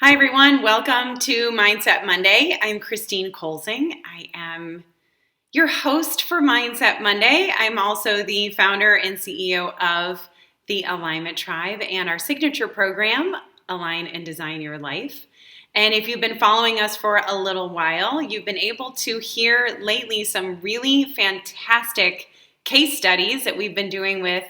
Hi, everyone. Welcome to Mindset Monday. I'm Christine Kolzing. I am your host for Mindset Monday. I'm also the founder and CEO of the Alignment Tribe and our signature program, Align and Design Your Life. And if you've been following us for a little while, you've been able to hear lately some really fantastic case studies that we've been doing with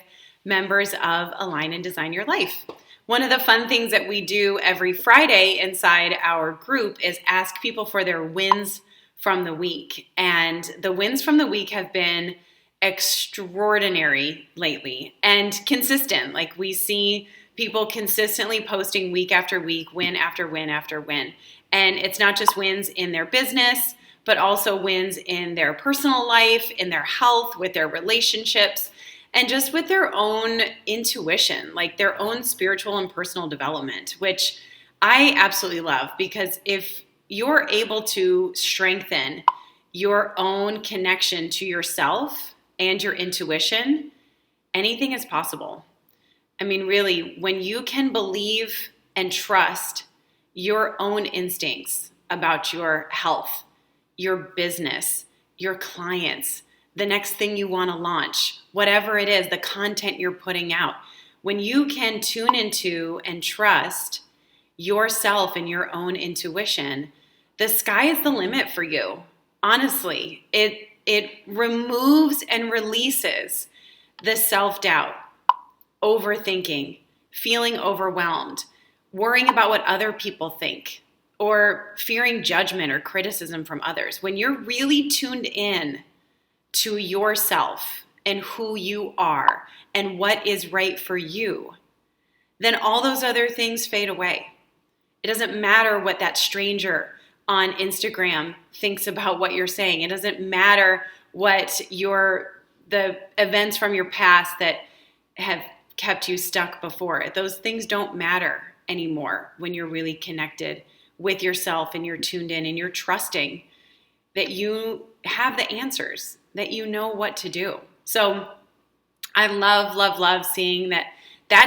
members of Align and Design Your Life. One of the fun things that we do every Friday inside our group is ask people for their wins from the week. And the wins from the week have been extraordinary lately and consistent. Like we see people consistently posting week after week, win after win after win. And it's not just wins in their business, but also wins in their personal life, in their health, with their relationships, and just with their own intuition, like their own spiritual and personal development, which I absolutely love, because if you're able to strengthen your own connection to yourself and your intuition, anything is possible. I mean, really, when you can believe and trust your own instincts about your health, your business, your clients, the next thing you want to launch, whatever it is, the content you're putting out, when you can tune into and trust yourself and your own intuition, the sky is the limit for you. Honestly, it removes and releases the self-doubt, overthinking, feeling overwhelmed, worrying about what other people think, or fearing judgment or criticism from others. When you're really tuned in to yourself and who you are and what is right for you, then all those other things fade away. It doesn't matter what that stranger on Instagram thinks about what you're saying. It doesn't matter what the events from your past that have kept you stuck before. Those things don't matter anymore when you're really connected with yourself and you're tuned in and you're trusting that you have the answers, that you know what to do. So I love seeing that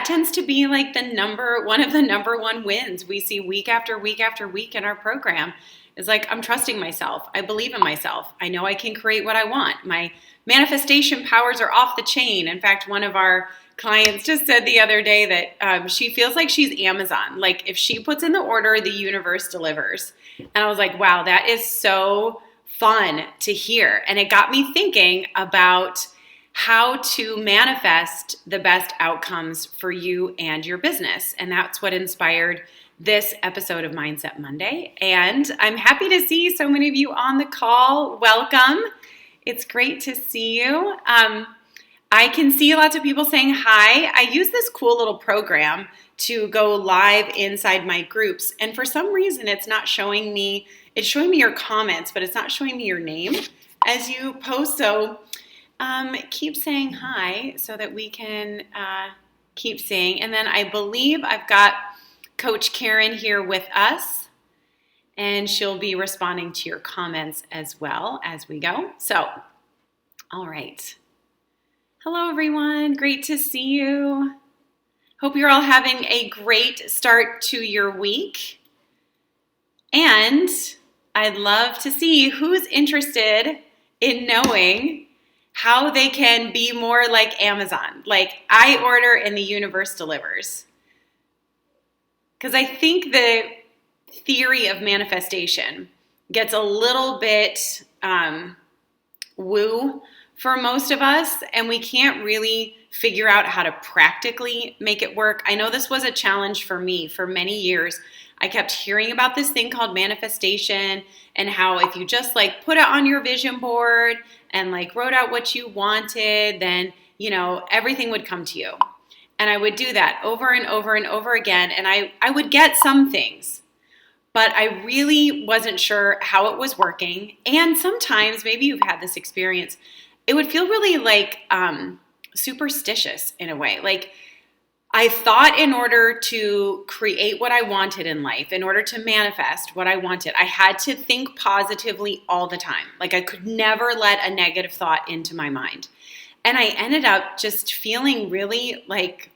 tends to be like one of the number one wins we see week after week after week in our program. Is like, I'm trusting myself. I believe in myself. I know I can create what I want. My manifestation powers are off the chain. In fact, one of our clients just said the other day that she feels like she's Amazon. Like if she puts in the order, the universe delivers. And I was like, wow, that is so fun to hear. And it got me thinking about how to manifest the best outcomes for you and your business. And that's what inspired this episode of Mindset Monday. And I'm happy to see so many of you on the call. Welcome. It's great to see you. I can see lots of people saying hi. I use this cool little program to go live inside my groups. And for some reason, it's not showing me. It's showing me your comments, but it's not showing me your name as you post. So keep saying hi so that we can keep seeing. And then I believe I've got Coach Karen here with us, and she'll be responding to your comments as well as we go. So, all right. Hello, everyone. Great to see you. Hope you're all having a great start to your week. And I'd love to see who's interested in knowing how they can be more like Amazon. Like I order and the universe delivers. Because I think the theory of manifestation gets a little bit woo for most of us, and we can't really figure out how to practically make it work. I know this was a challenge for me for many years. I kept hearing about this thing called manifestation and how if you just like put it on your vision board and like wrote out what you wanted, then, everything would come to you. And I would do that over and over and over again. And I would get some things, but I really wasn't sure how it was working. And sometimes, maybe you've had this experience, it would feel really like superstitious in a way. Like I thought in order to create what I wanted in life, in order to manifest what I wanted, I had to think positively all the time. Like I could never let a negative thought into my mind. And I ended up just feeling really like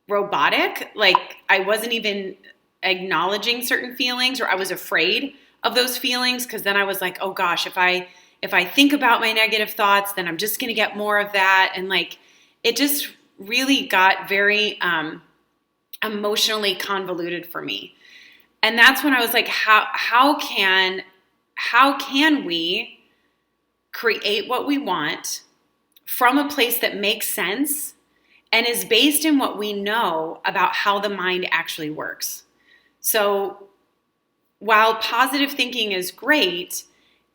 robotic. Like I wasn't even acknowledging certain feelings, or I was afraid of those feelings, because then I was like, oh gosh, if I think about my negative thoughts, then I'm just going to get more of that. And like, it just really got very emotionally convoluted for me. And that's when I was like, how can we create what we want from a place that makes sense and is based in what we know about how the mind actually works? So while positive thinking is great,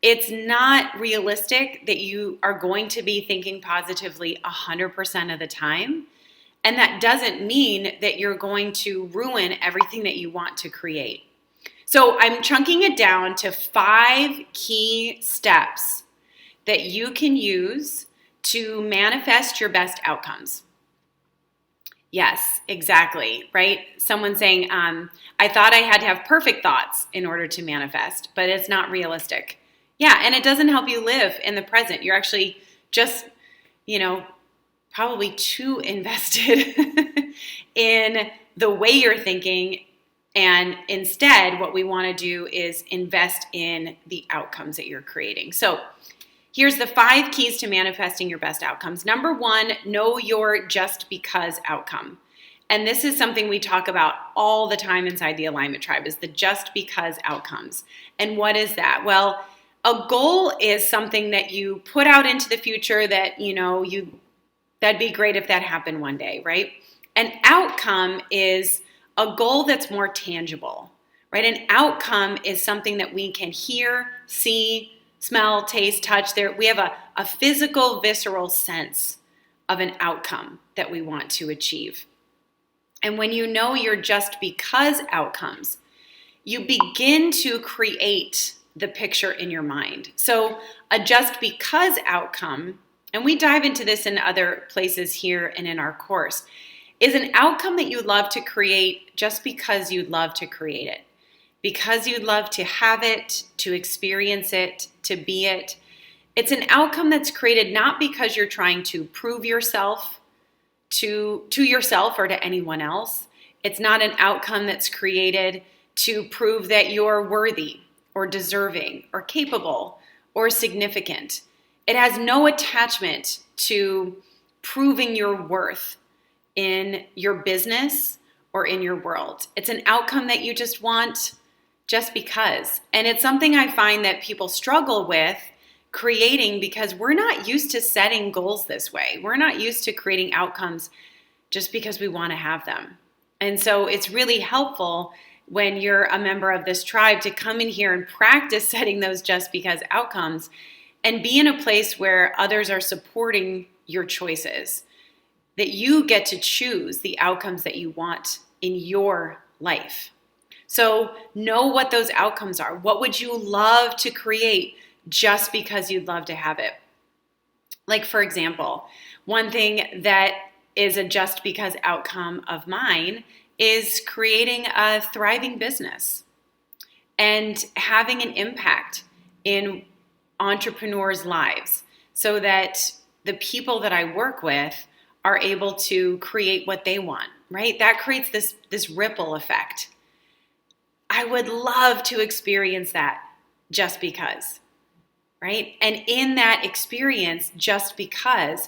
it's not realistic that you are going to be thinking positively 100% of the time. And that doesn't mean that you're going to ruin everything that you want to create. So I'm chunking it down to 5 key steps that you can use to manifest your best outcomes. Yes, exactly, right? Someone saying, I thought I had to have perfect thoughts in order to manifest, but it's not realistic. Yeah, and it doesn't help you live in the present. You're actually just, probably too invested in the way you're thinking. And instead, what we want to do is invest in the outcomes that you're creating. So here's the 5 keys to manifesting your best outcomes. Number 1, know your just because outcome. And this is something we talk about all the time inside the Alignment Tribe, is the just because outcomes. And what is that? Well, a goal is something that you put out into the future that, that'd be great if that happened one day, right? An outcome is a goal that's more tangible, right? An outcome is something that we can hear, see, smell, taste, touch. We have a physical, visceral sense of an outcome that we want to achieve. And when you know your just because outcomes, you begin to create the picture in your mind. So a just because outcome, and we dive into this in other places here and in our course, is an outcome that you love to create just because you'd love to create it. Because you'd love to have it, to experience it, to be it. It's an outcome that's created not because you're trying to prove yourself to yourself or to anyone else. It's not an outcome that's created to prove that you're worthy or deserving or capable or significant. It has no attachment to proving your worth in your business or in your world. It's an outcome that you just want just because. And it's something I find that people struggle with creating because we're not used to setting goals this way. We're not used to creating outcomes just because we want to have them. And so it's really helpful when you're a member of this tribe to come in here and practice setting those just because outcomes and be in a place where others are supporting your choices, that you get to choose the outcomes that you want in your life. So know what those outcomes are. What would you love to create just because you'd love to have it? Like, for example, one thing that is a just because outcome of mine is creating a thriving business and having an impact in entrepreneurs' lives so that the people that I work with are able to create what they want, right? That creates this ripple effect. I would love to experience that just because, right? And in that experience, just because,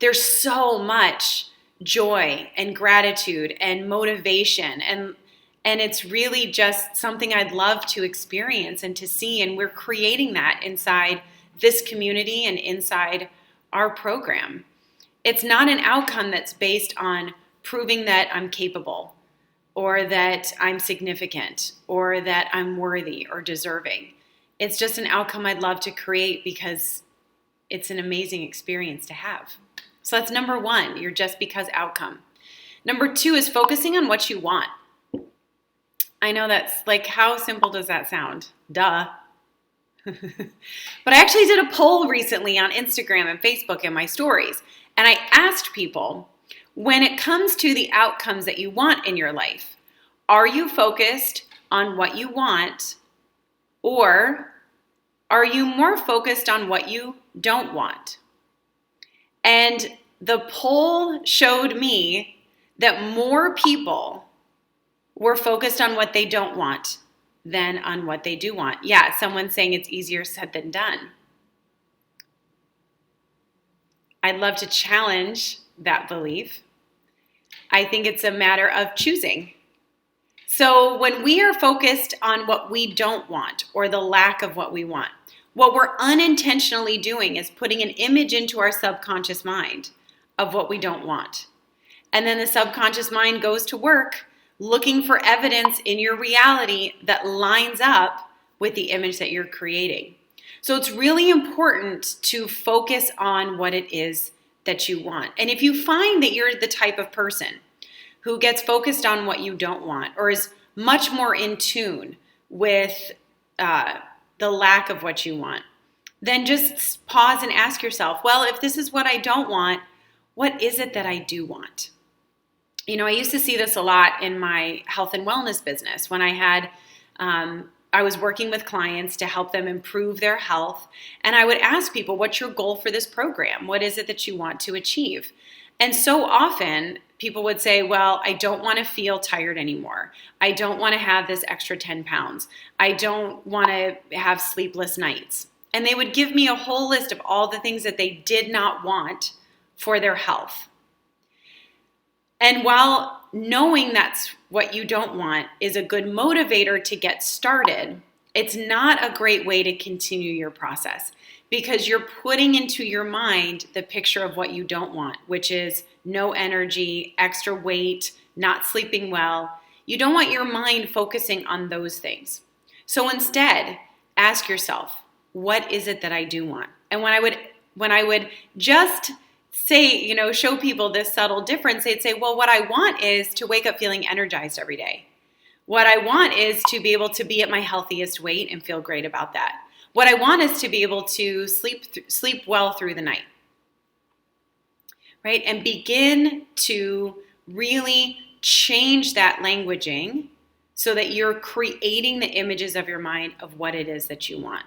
there's so much joy and gratitude and motivation, and it's really just something I'd love to experience and to see, and we're creating that inside this community and inside our program. It's not an outcome that's based on proving that I'm capable or that I'm significant or that I'm worthy or deserving. It's just an outcome I'd love to create because it's an amazing experience to have. So that's number 1, your just because outcome. Number 2 is focusing on what you want. I know that's like, how simple does that sound? Duh. But I actually did a poll recently on Instagram and Facebook in my stories. And I asked people, when it comes to the outcomes that you want in your life, are you focused on what you want, or are you more focused on what you don't want? And the poll showed me that more people We're focused on what they don't want than on what they do want. Yeah, someone's saying it's easier said than done. I'd love to challenge that belief. I think it's a matter of choosing. So when we are focused on what we don't want or the lack of what we want, what we're unintentionally doing is putting an image into our subconscious mind of what we don't want. And then the subconscious mind goes to work looking for evidence in your reality that lines up with the image that you're creating. So it's really important to focus on what it is that you want. And if you find that you're the type of person who gets focused on what you don't want or is much more in tune with the lack of what you want, then just pause and ask yourself, well, if this is what I don't want, what is it that I do want? You know, I used to see this a lot in my health and wellness business when I was working with clients to help them improve their health. And I would ask people, what's your goal for this program? What is it that you want to achieve? And so often people would say, well, I don't want to feel tired anymore. I don't want to have this extra 10 pounds. I don't want to have sleepless nights. And they would give me a whole list of all the things that they did not want for their health. And while knowing that's what you don't want is a good motivator to get started, it's not a great way to continue your process because you're putting into your mind the picture of what you don't want, which is no energy, extra weight, not sleeping well. You don't want your mind focusing on those things. So instead, ask yourself, what is it that I do want? And when I would just say, show people this subtle difference, they'd say, well, what I want is to wake up feeling energized every day. What I want is to be able to be at my healthiest weight and feel great about that. What I want is to be able to sleep well through the night, right? And begin to really change that languaging so that you're creating the images of your mind of what it is that you want.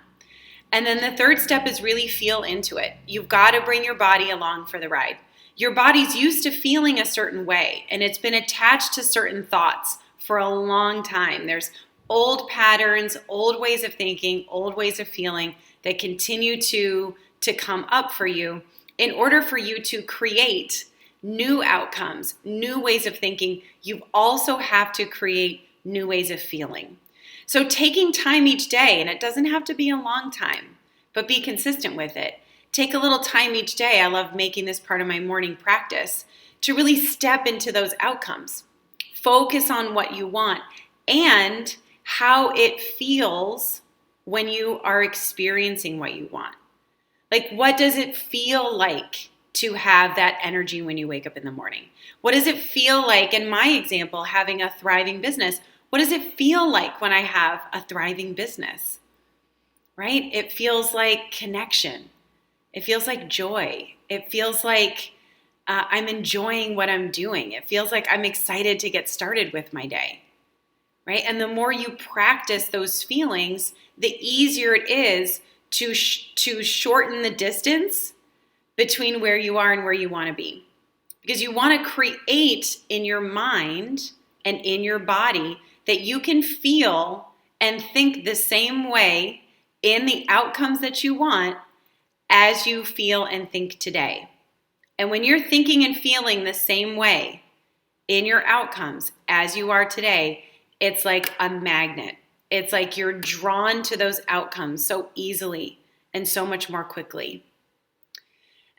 And then the third step is really feel into it. You've got to bring your body along for the ride. Your body's used to feeling a certain way, and it's been attached to certain thoughts for a long time. There's old patterns, old ways of thinking, old ways of feeling that continue to come up for you in order for you to create new outcomes, new ways of thinking. You also have to create new ways of feeling. So taking time each day, and it doesn't have to be a long time, but be consistent with it. Take a little time each day. I love making this part of my morning practice to really step into those outcomes. Focus on what you want and how it feels when you are experiencing what you want. Like, what does it feel like to have that energy when you wake up in the morning? What does it feel like, in my example, having a thriving business? What does it feel like when I have a thriving business, right? It feels like connection. It feels like joy. It feels like I'm enjoying what I'm doing. It feels like I'm excited to get started with my day, right? And the more you practice those feelings, the easier it is to shorten the distance between where you are and where you want to be. Because you want to create in your mind and in your body that you can feel and think the same way in the outcomes that you want as you feel and think today. And when you're thinking and feeling the same way in your outcomes as you are today, it's like a magnet. It's like you're drawn to those outcomes so easily and so much more quickly.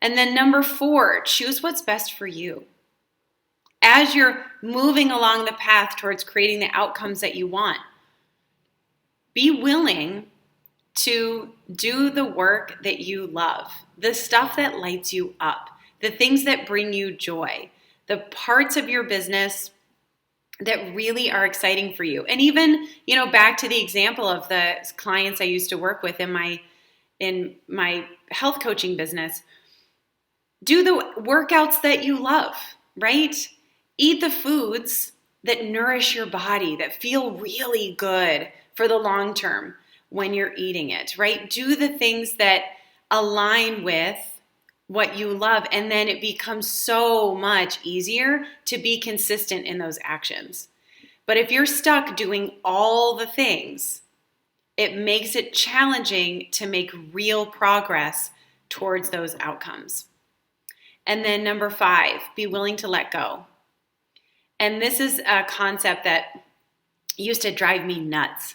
And then number 4, choose what's best for you. As you're moving along the path towards creating the outcomes that you want, be willing to do the work that you love, the stuff that lights you up, the things that bring you joy, the parts of your business that really are exciting for you. And even, back to the example of the clients I used to work with in my health coaching business, do the workouts that you love, right? Eat the foods that nourish your body, that feel really good for the long term when you're eating it, right? Do the things that align with what you love, and then it becomes so much easier to be consistent in those actions. But if you're stuck doing all the things, it makes it challenging to make real progress towards those outcomes. And then number 5, be willing to let go. And this is a concept that used to drive me nuts.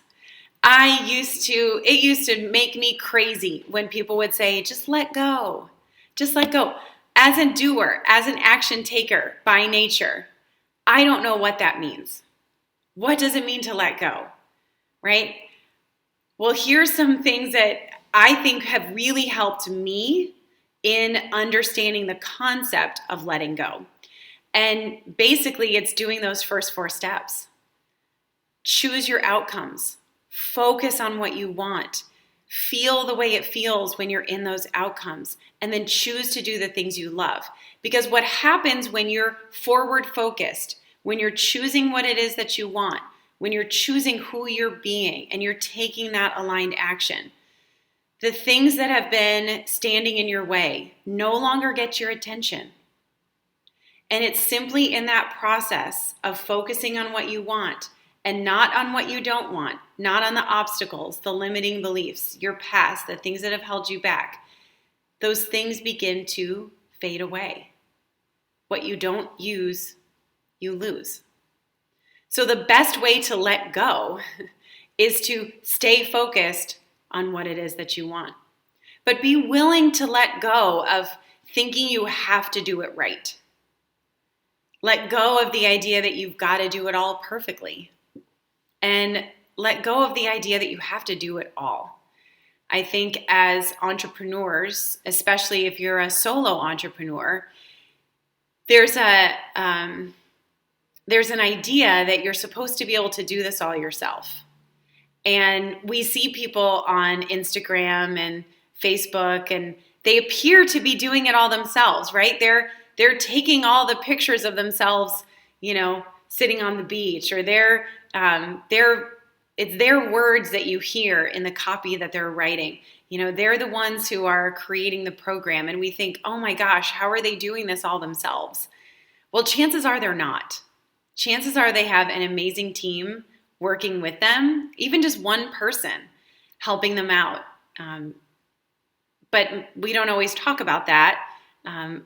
It used to make me crazy when people would say, just let go. Just let go. As a doer, as an action taker by nature, I don't know what that means. What does it mean to let go? Right? Well, here's some things that I think have really helped me in understanding the concept of letting go. And basically, it's doing those first 4 steps. Choose your outcomes. Focus on what you want. Feel the way it feels when you're in those outcomes. And then choose to do the things you love. Because what happens when you're forward focused, when you're choosing what it is that you want, when you're choosing who you're being and you're taking that aligned action, the things that have been standing in your way no longer get your attention. And it's simply in that process of focusing on what you want and not on what you don't want, not on the obstacles, the limiting beliefs, your past, the things that have held you back. Those things begin to fade away. What you don't use, you lose. So the best way to let go is to stay focused on what it is that you want. But be willing to let go of thinking you have to do it right. Let go of the idea that you've got to do it all perfectly. And let go of the idea that you have to do it all. I think as entrepreneurs, especially if you're a solo entrepreneur, there's an idea that you're supposed to be able to do this all yourself. And we see people on Instagram and Facebook, and they appear to be doing it all themselves, right? They're taking all the pictures of themselves, sitting on the beach, or it's their words that you hear in the copy that they're writing. They're the ones who are creating the program, and we think, oh my gosh, how are they doing this all themselves? Well, chances are they're not. Chances are they have an amazing team working with them, even just one person helping them out. But we don't always talk about that in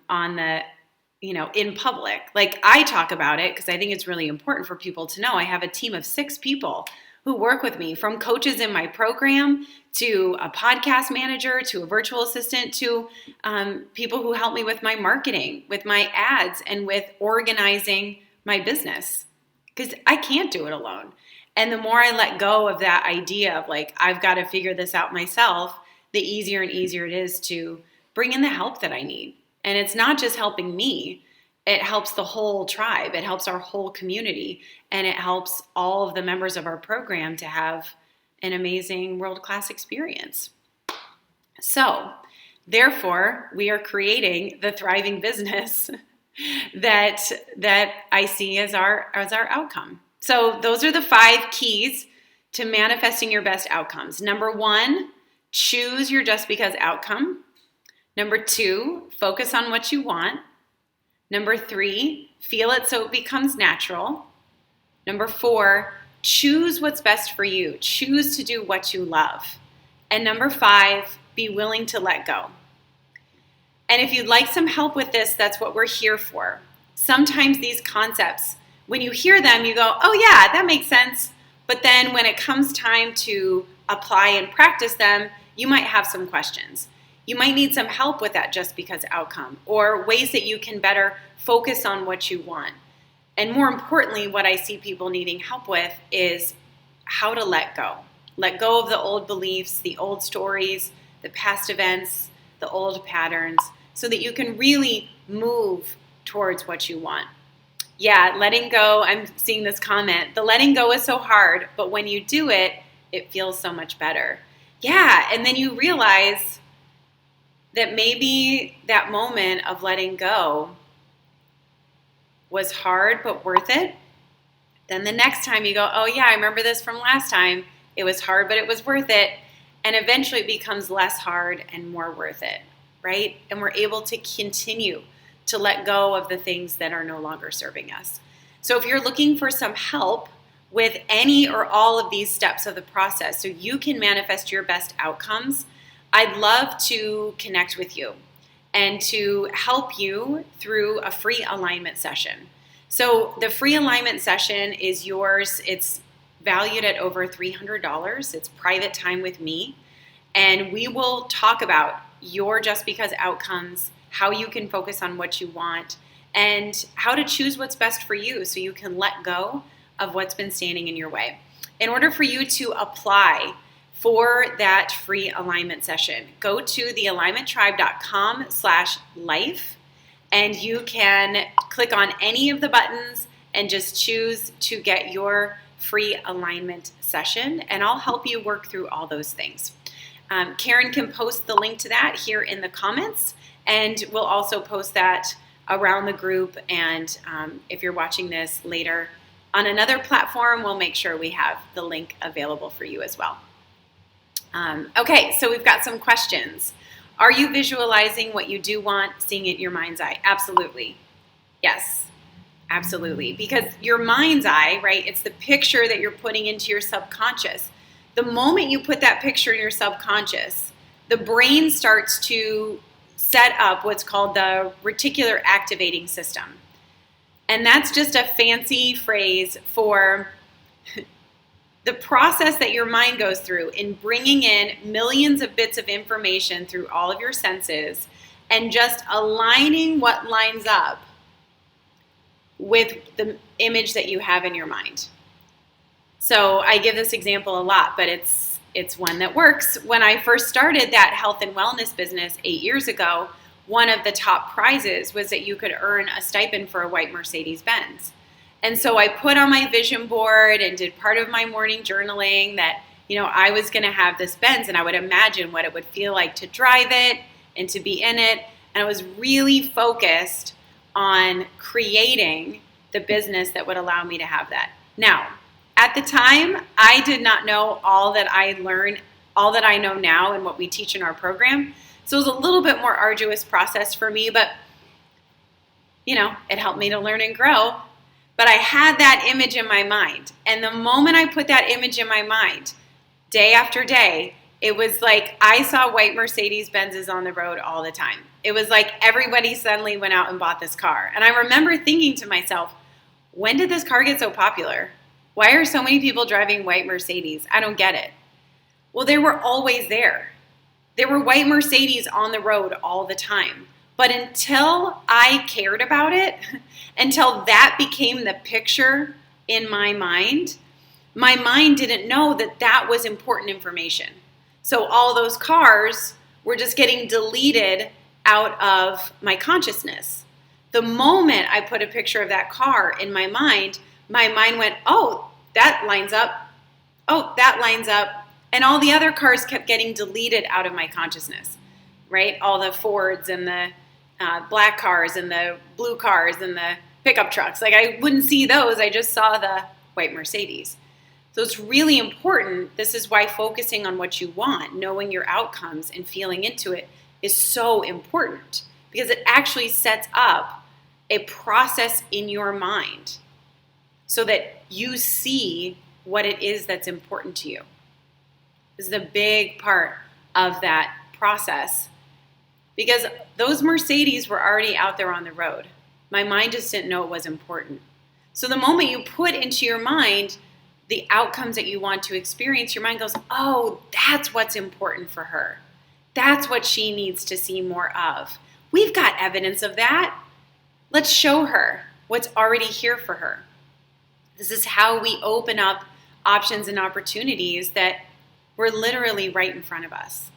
public. Like, I talk about it because I think it's really important for people to know. I have a team of 6 people who work with me, from coaches in my program to a podcast manager to a virtual assistant to people who help me with my marketing, with my ads, and with organizing my business, because I can't do it alone. And the more I let go of that idea of I've got to figure this out myself, the easier and easier it is to bring in the help that I need. And it's not just helping me, it helps the whole tribe, it helps our whole community, and it helps all of the members of our program to have an amazing world-class experience. So, therefore, we are creating the thriving business that I see as our outcome. So those are the 5 keys to manifesting your best outcomes. Number 1, choose your just because outcome. Number 2, focus on what you want. Number 3, feel it so it becomes natural. Number 4, choose what's best for you. Choose to do what you love. And number 5, be willing to let go. And if you'd like some help with this, that's what we're here for. Sometimes these concepts, when you hear them, you go, oh yeah, that makes sense. But then when it comes time to apply and practice them, you might have some questions. You might need some help with that just because outcome, or ways that you can better focus on what you want. And more importantly, what I see people needing help with is how to let go. Let go of the old beliefs, the old stories, the past events, the old patterns, so that you can really move towards what you want. Yeah, letting go, I'm seeing this comment, the letting go is so hard, but when you do it, it feels so much better. Yeah, and then you realize that maybe that moment of letting go was hard but worth it. Then the next time you go, oh yeah, I remember this from last time. It was hard, but it was worth it. And eventually it becomes less hard and more worth it, right? And we're able to continue to let go of the things that are no longer serving us. So if you're looking for some help with any or all of these steps of the process so you can manifest your best outcomes, I'd love to connect with you and to help you through a free alignment session. So the free alignment session is yours. It's valued at over $300. It's private time with me. And we will talk about your Just Because outcomes, how you can focus on what you want, and how to choose what's best for you so you can let go of what's been standing in your way. In order for you to apply for that free alignment session, go to thealignmenttribe.com/life, and you can click on any of the buttons and just choose to get your free alignment session, and I'll help you work through all those things. Karen can post the link to that here in the comments, and we'll also post that around the group, and if you're watching this later on another platform, we'll make sure we have the link available for you as well. Okay, so we've got some questions. Are you visualizing what you do want, seeing it in your mind's eye? Absolutely. Yes, absolutely. Because your mind's eye, right, it's the picture that you're putting into your subconscious. The moment you put that picture in your subconscious, the brain starts to set up what's called the reticular activating system. And that's just a fancy phrase for the process that your mind goes through in bringing in millions of bits of information through all of your senses and just aligning what lines up with the image that you have in your mind. So I give this example a lot, but it's one that works. When I first started that health and wellness business 8 years ago, one of the top prizes was that you could earn a stipend for a white Mercedes-Benz. And so I put on my vision board and did part of my morning journaling that, I was going to have this Benz, and I would imagine what it would feel like to drive it and to be in it. And I was really focused on creating the business that would allow me to have that. Now, at the time, I did not know all that I learned, all that I know now and what we teach in our program. So it was a little bit more arduous process for me, but, it helped me to learn and grow. But I had that image in my mind. And the moment I put that image in my mind, day after day, it was like I saw white Mercedes-Benzes on the road all the time. It was like everybody suddenly went out and bought this car. And I remember thinking to myself, when did this car get so popular? Why are so many people driving white Mercedes? I don't get it. Well, they were always there. There were white Mercedes on the road all the time. But until I cared about it, until that became the picture in my mind didn't know that that was important information. So all those cars were just getting deleted out of my consciousness. The moment I put a picture of that car in my mind went, oh, that lines up. Oh, that lines up. And all the other cars kept getting deleted out of my consciousness, right? All the Fords and the black cars and the blue cars and the pickup trucks. Like I wouldn't see those. I just saw the white Mercedes. So it's really important. This is why focusing on what you want, knowing your outcomes and feeling into it is so important, because it actually sets up a process in your mind so that you see what it is that's important to you. This is a big part of that process, because those Mercedes were already out there on the road. My mind just didn't know it was important. So the moment you put into your mind the outcomes that you want to experience, your mind goes, oh, that's what's important for her. That's what she needs to see more of. We've got evidence of that. Let's show her what's already here for her. This is how we open up options and opportunities that were literally right in front of us.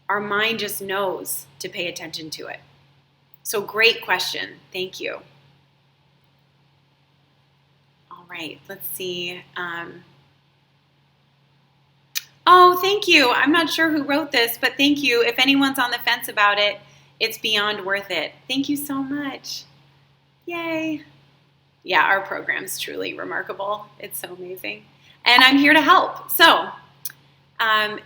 Our mind just knows to pay attention to it. So great question. Thank you. All right, let's see. Oh, thank you. I'm not sure who wrote this, but thank you. If anyone's on the fence about it, it's beyond worth it. Thank you so much. Yay. Yeah, our program's truly remarkable. It's so amazing. And I'm here to help. So,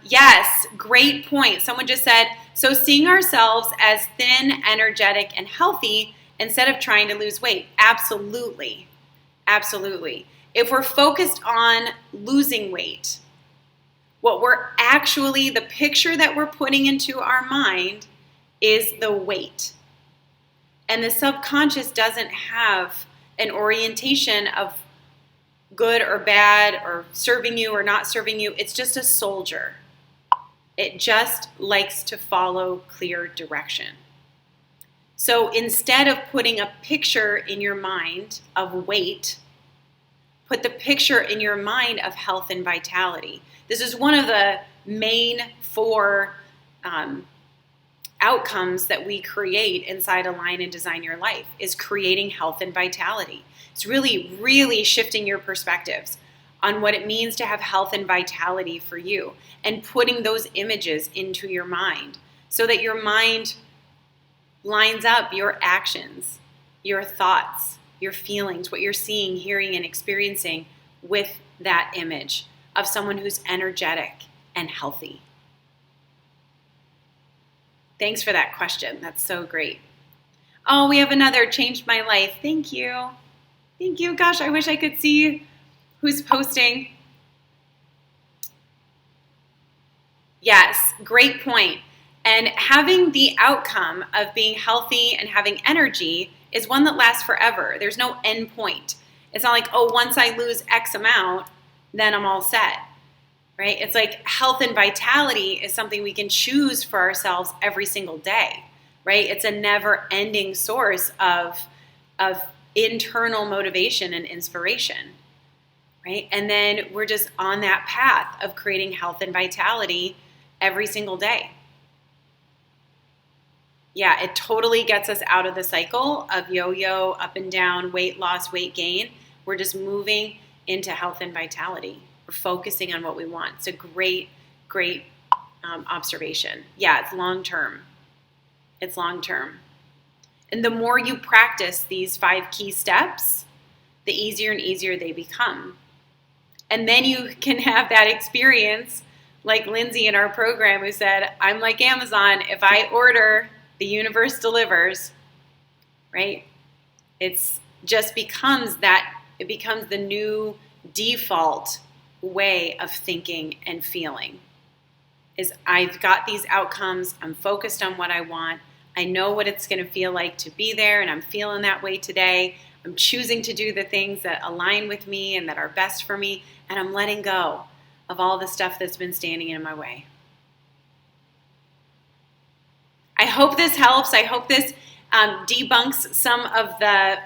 yes, great point. Someone just said, so seeing ourselves as thin, energetic, and healthy instead of trying to lose weight. Absolutely. Absolutely. If we're focused on losing weight, what we're actually, the picture that we're putting into our mind is the weight. And the subconscious doesn't have an orientation of good or bad or serving you or not serving you. It's just a soldier. It just likes to follow clear direction. So instead of putting a picture in your mind of weight, put the picture in your mind of health and vitality. This is one of the main 4 outcomes that we create inside Align and Design Your Life, is creating health and vitality. It's really, really shifting your perspectives on what it means to have health and vitality for you, and putting those images into your mind so that your mind lines up your actions, your thoughts, your feelings, what you're seeing, hearing, and experiencing with that image of someone who's energetic and healthy. Thanks for that question. That's so great. Oh, we have another changed my life. Thank you. Thank you. Gosh, I wish I could see who's posting. Yes, great point. And having the outcome of being healthy and having energy is one that lasts forever. There's no end point. It's not like, oh, once I lose X amount, then I'm all set, right? It's like health and vitality is something we can choose for ourselves every single day, right? It's a never-ending source of internal motivation and inspiration, right? And then we're just on that path of creating health and vitality every single day. Yeah, it totally gets us out of the cycle of yo-yo, up and down, weight loss, weight gain. We're just moving into health and vitality. We're focusing on what we want. It's a great, great observation. Yeah, it's long-term. It's long-term. And the more you practice these 5 key steps, the easier and easier they become. And then you can have that experience like Lindsay in our program who said, I'm like Amazon. If I order, the universe delivers, right? It's just becomes that, it becomes the new default way of thinking and feeling. Is I've got these outcomes, I'm focused on what I want, I know what it's going to feel like to be there, and I'm feeling that way today. I'm choosing to do the things that align with me and that are best for me, and I'm letting go of all the stuff that's been standing in my way. I hope this helps. I hope this debunks some of the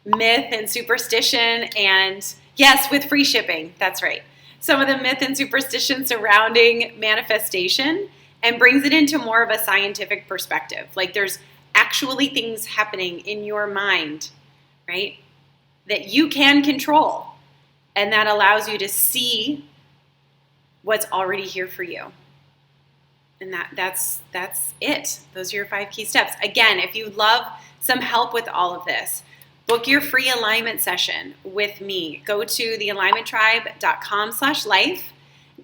myth and superstition, and yes, with free shipping, that's right. Some of the myth and superstition surrounding manifestation, and brings it into more of a scientific perspective. Like there's actually things happening in your mind, right, that you can control, and that allows you to see what's already here for you. And that's it. Those are your 5 key steps. Again, if you love some help with all of this, book your free alignment session with me. Go to thealignmenttribe.com/life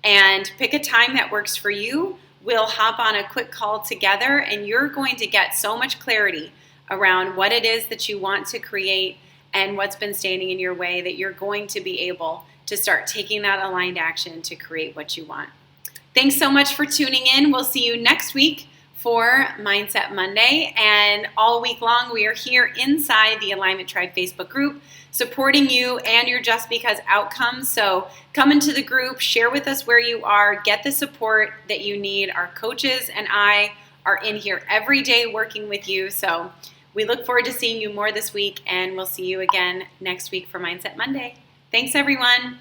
and pick a time that works for you. We'll hop on a quick call together, and you're going to get so much clarity around what it is that you want to create and what's been standing in your way, that you're going to be able to start taking that aligned action to create what you want. Thanks so much for tuning in. We'll see you next week for Mindset Monday. And all week long, we are here inside the Alignment Tribe Facebook group, supporting you and your Just Because outcomes. So come into the group, share with us where you are, get the support that you need. Our coaches and I are in here every day working with you. So we look forward to seeing you more this week, and we'll see you again next week for Mindset Monday. Thanks, everyone.